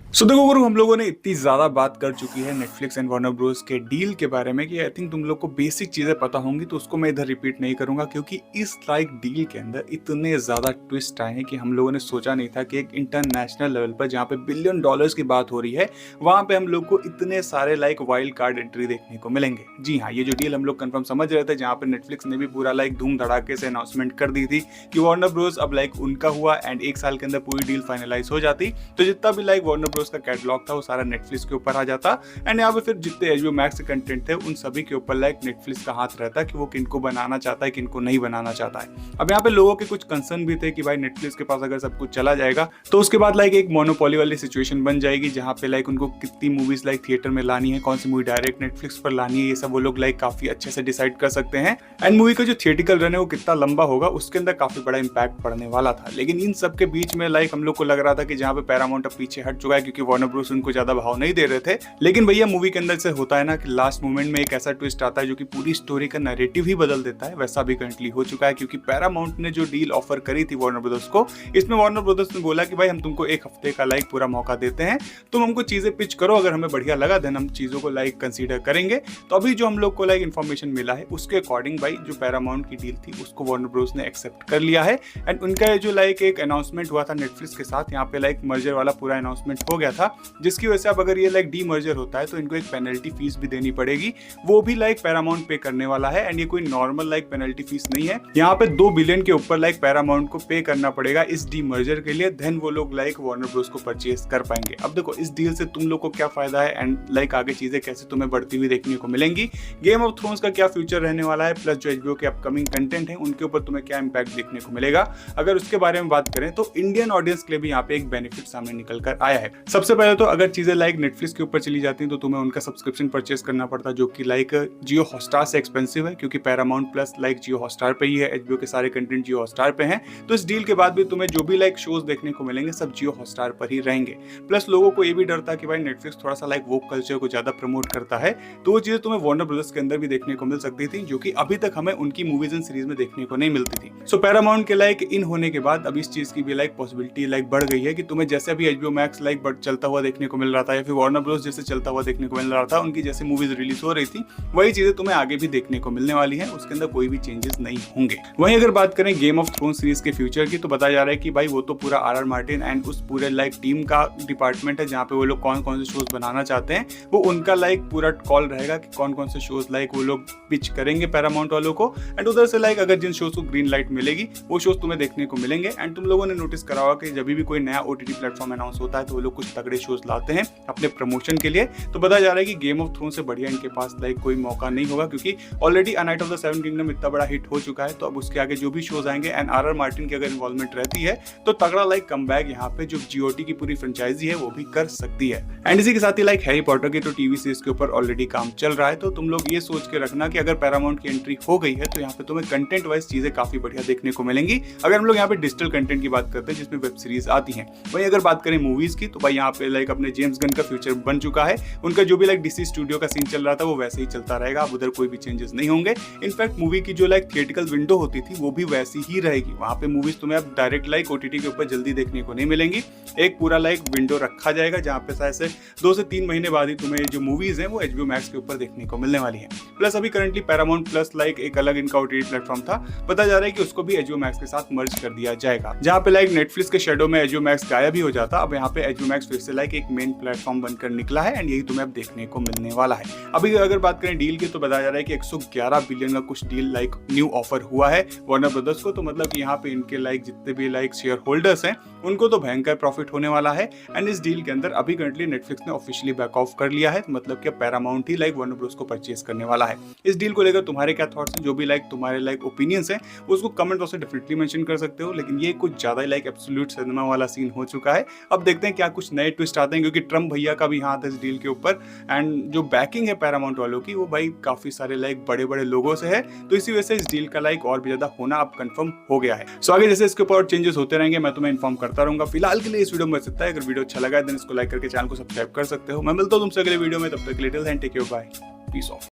देखो गुरु, हम लोगों ने इतनी ज्यादा बात कर चुकी है नेटफ्लिक्स एंड वार्नर ब्रोस के डील के बारे में कि आई थिंक तुम लोग को बेसिक चीजें पता होंगी, तो उसको मैं इधर रिपीट नहीं करूंगा क्योंकि इस डील के अंदर इतने ज्यादा ट्विस्ट आए हैं कि हम लोगों ने सोचा नहीं था कि एक इंटरनेशनल लेवल पर जहाँ पे बिलियन डॉलर्स की बात हो रही है वहां पे हम लोग को इतने सारे वाइल्ड कार्ड एंट्री देखने को मिलेंगे। जी हाँ, ये जो डील हम लोग कंफर्म समझ रहे थे, जहाँ पे नेटफ्लिक्स ने भी पूरा धूम धड़ाके से अनाउंसमेंट कर दी थी कि वार्नर ब्रोस अब उनका हुआ एंड एक साल के अंदर पूरी डील फाइनलाइज हो जाती, तो जितना भी वार्नर ब्रोस का कैटलॉग था वो सारा नेटफ्लिक्स के ऊपर आ जाता एंड यहाँ पे फिर जितने एचबीओ मैक्स के कंटेंट थे उन सभी के ऊपर नेटफ्लिक्स का हाथ रहता है कि वो किनको बनाना चाहता है, किनको नहीं बनाना चाहता है। अब यहाँ पे लोगों के कुछ कंसर्न भी थे कि भाई नेटफ्लिक्स के पास अगर सब कुछ चला जाएगा तो उसके बाद एक मोनोपोली वाली सिचुएशन बन जाएगी, जहाँ पे उनको कितनी मूवीज थिएटर में लानी है, कौन सी मूवी डायरेक्ट नेटफ्लिक्स पर लानी है, ये सब वो लोग काफी अच्छे से डिसाइड कर सकते हैं। एंड मूवी का जो थिएटिकल रन है वो कितना लंबा होगा उसके अंदर काफी बड़ा इंपैक्ट पड़ने वाला था। लेकिन इन सब के बीच में हम लोग को लग रहा था कि जहाँ पे पैरामाउंट अब पीछे हट चुका है क्योंकि वार्नर ब्रोस उनको ज्यादा भाव नहीं दे रहे थे। लेकिन भैया मूवी के अंदर से होता है ना कि लास्ट मोमेंट में एक ऐसा ट्विस्ट आता है जो कि पूरी स्टोरी का नैरेटिव ही बदल देता है। वैसा भी करंटली हो चुका है क्योंकि पैरामाउंट ने जो डील ऑफर करी थी वार्नर ब्रदर्स को, इसमें वार्नर ब्रदर्स ने बोला कि भाई हम तुमको एक हफ्ते का पूरा मौका देते हैं, तुम हमको चीजें पिच करो, अगर हमें बढ़िया लगा देन हम चीजों को कंसीडर करेंगे। तो अभी जो हम लोग को इन्फॉर्मेशन मिला है उसके अकॉर्डिंग भाई जो पैरामाउंट की डील थी उसको वार्नर ब्रोस ने एक्सेप्ट कर लिया है। एंड उनका जो एक अनाउंसमेंट हुआ था नेटफ्लिक्स के साथ, यहाँ पे मर्जर वाला पूरा अनाउंसमेंट हो गया था, जिसकी वजह से अब अगर ये डी मर्जर होता है तो इनको एक पेनल्टी फीस भी देनी पड़ेगी, वो भी पैरामाउंट पे करने वाला है। एंड ये कोई नॉर्मल पेनल्टी फीस नहीं है, यहाँ पे 2 बिलियन के ऊपर पैरामाउंट को पे करना पड़ेगा इस डी मर्जर के लिए, देन वो लोग वार्नर ब्रोस को परचेज कर पाएंगे। अब देखो इस डील से तुम लोग को क्या फायदा है एंड आगे चीजें कैसे तुम्हें बढ़ती हुई देखने को मिलेंगी, गेम ऑफ थ्रोन्स का क्या फ्यूचर रहने वाला है, प्लस जो एचबीओ के अपकमिंग कंटेंट है उनके ऊपर तुम्हें क्या इंपैक्ट देखने को मिलेगा। अगर उसके बारे में बात करें तो इंडियन ऑडियंस के लिए भी यहाँ पे एक बेनिफिट सामने निकल कर आया है। सबसे पहले तो अगर चीजें नेटफ्लिक्स के ऊपर चली जाती हैं तो तुम्हें उनका सब्सक्रिप्शन परचेस करना पड़ता है, जो कि जियो हॉटस्टार से एक्सपेंसिव है क्योंकि पैरामाउंट प्लस जियो हॉटस्टार पे ही है, एचबीओ के सारे कंटेंट जियो हॉटस्टार पे हैं। तो इस डील के बाद भी तुम्हें जो भी शोज देखने को मिलेंगे सब जियो हॉटस्टार पर ही रहेंगे। प्लस लोगों को ये भी डर था कि भाई नेटफ्लिक्स थोड़ा सा वोक कल्चर को ज्यादा प्रमोट करता है, तो वो चीजें तुम्हें वार्नर ब्रदर्स के अंदर भी देखने को मिल सकती थी, जो कि अभी तक हमें उनकी मूवीज एंड सीरीज में देखने को नहीं मिलती थी। सो पैरामाउंट के इन होने के बाद अब इस चीज की भी पॉसिबिलिटी बढ़ गई है कि तुम्हें जैसे अभी एचबीओ मैक्स चलता हुआ देखने को मिल रहा था या फिर वार्नर ब्रोस जैसे चलता हुआ देखने को मिल रहा था, उनकी जैसे मूवीज रिलीज हो रही थी वही चीजें तुम्हें आगे भी देखने को मिलने वाली है, उसके अंदर कोई भी चेंजेस नहीं होंगे। वहीं अगर बात करें गेम ऑफ थ्रोन्स सीरीज के फ्यूचर की, तो बताया जा रहा है कि भाई वो तो पूरा आर मार्टिन एंड उस पूरे टीम का डिपार्टमेंट है जहाँ पे वो लोग कौन कौन से शोज बनाना चाहते हैं, वो उनका पूरा कॉल रहेगा कि कौन कौन से शोज वो लोग पिच करेंगे पैरामाउंट वालों को। एंड उधर से अगर जिन शोज को ग्रीन लाइट मिलेगी वो शोज तुम्हें देखने को मिलेंगे। एंड तुम लोगों ने नोटिस करा होगा कि जब भी कोई नया ओटीटी प्लेटफॉर्म अनाउंस होता है तो वो लोग कुछ तगड़े शोज लाते हैं अपने प्रमोशन के लिए। तो बताया जा रहा है कि गेम ऑफ थ्रोन्स से बढ़िया इनके पास कोई मौका नहीं होगा क्योंकि already a night of the seven kingdom इतना बड़ा हिट हो चुका है, तो अब उसके आगे जो भी शोज आएंगे एंड आर मार्टिन की अगर इन्वॉल्वमेंट रहती है तो तगड़ा कम बैक यहाँ पे जो जीओटी की पूरी फ्रेंचाइजी है वो भी कर सकती है। एंड इसी के साथ ही हैरी पॉटर की तो टीवी सीरीज के ऊपर ऑलरेडी काम चल रहा है, तो तुम लोग ये सोच के रखना कि अगर पैरामाउंट की एंट्री हो गई है तो यहाँ पे तुम्हें कंटेंट वाइज चीजें काफी बढ़िया देखने को मिलेंगी। अगर हम लोग यहाँ पे डिजिटल कंटेंट की बात करते हैं जिसमें वेब सीरीज आती है, वहीं अगर बात करें मूवीज की तो भाई यहाँ पे अपने जेम्स गन का फ्यूचर बन चुका है, उनका जो भी डीसी स्टूडियो का सीन चल रहा था वो वैसे ही चलता रहेगा, अब उधर कोई भी चेंजेस नहीं होंगे। इनफैक्ट मूवी की जो थिएटिकल विंडो होती थी वो भी वैसी ही रहेगी, वहां पे मूवीज तुम्हें अब डायरेक्ट ओटीटी के ऊपर जल्दी देखने को नहीं मिलेंगी, एक पूरा विंडो रखा जाएगा जहाँ पे शायद से 2 से 3 महीने बाद ही तुम्हें जो मूवीज हैं वो एचबीओ मैक्स के ऊपर देखने को मिलने वाली है। प्लस अभी करंटली पैरामाउंट प्लस एक अलग इनका ओटीटी प्लेटफॉर्म था, पता जा रहा है कि उसको भी एचबीओ मैक्स के साथ मर्ज कर दिया जाएगा, जहाँ पे नेटफ्लिक्स के शेडो में एचबीओ मैक्स गायब ही हो जाता, अब यहाँ पे एचबीओ मैक्स फिर से एक मेन प्लेटफॉर्म बनकर निकला है एंड यही तुम्हें अब देखने को मिलने वाला है। अभी अगर बात करें डील की तो बताया जा रहा है कि 111 बिलियन का कुछ डील न्यू ऑफर हुआ है वार्नर ब्रदर्स को, तो मतलब यहाँ पे इनके जितने भी शेयर होल्डर्स हैं उनको तो भयंकर प्रॉफिट होने वाला है। एंड इस डील के अंदर अभी करंटली नेटफ्लिक्स ने ऑफिशियली बैक ऑफ कर लिया है, मतलब कि पैरामाउंट ही वार्नर ब्रोस को परचेज करने वाला है। इस डील को लेकर तुम्हारे क्या थॉट्स हैं, जो भी तुम्हारे ओपिनियंस हैं उसको कमेंट बॉक्स में डेफिनेटली मेंशन कर सकते हो, लेकिन ये कुछ ज्यादा ही एब्सोल्यूट सिनेमा वाला सीन हो चुका है। अब देखते हैं क्या कुछ नए ट्विस्ट आते हैं क्योंकि ट्रम्प भैया का भी हाथ है इस डील के ऊपर एंड जो बैकिंग है पैरामाउंट वालों की वो भाई काफी सारे बड़े बड़े लोगों से है, तो इसी वजह से इस डील का और भी ज्यादा होना अब कंफर्म हो गया है। सो आगे जैसे इसके ऊपर चेंजेस होते रहेंगे मैं तुम्हें इन्फॉर्म करता रहूंगा। फिलहाल के लिए इस वीडियो में बस इतना है, अगर वीडियो अच्छा लगा है देन इसको लाइक करके चैनल को सब्सक्राइब कर सकते हो। मैं मिलता हूं तुमसे अगले वीडियो में, तब तक के लिए till then take care, bye, peace of.